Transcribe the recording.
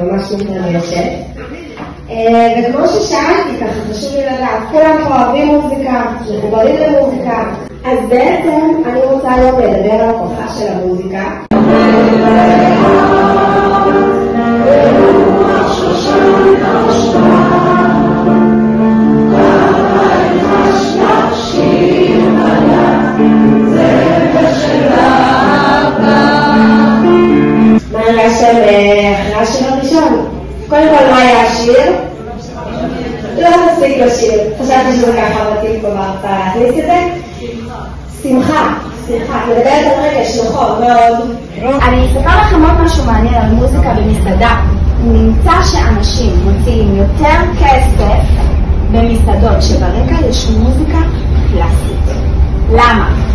ממש מתרגשת. וכמו ששאלתי ככה, חשוב לי לדעת, כולם פה אוהבים מוזיקה, מחוברים למוזיקה, אז בעצם אני רוצה היום לדבר על הכוחה של המוזיקה. מה היה שם אחרי השיר הראשון? קודם כל, מה היה השיר? לא מספיק לשיר. חשבתי שזה ככה מתאים כבר להכניס את זה? שמחה. שמחה. מדברת על רגש, נכון, מאוד. אני אספר לכם עוד משהו מעניין על מוזיקה במסעדה. נמצא שאנשים מוציאים יותר כסף במסעדות שברקע יש מוזיקה קלאסית. למה?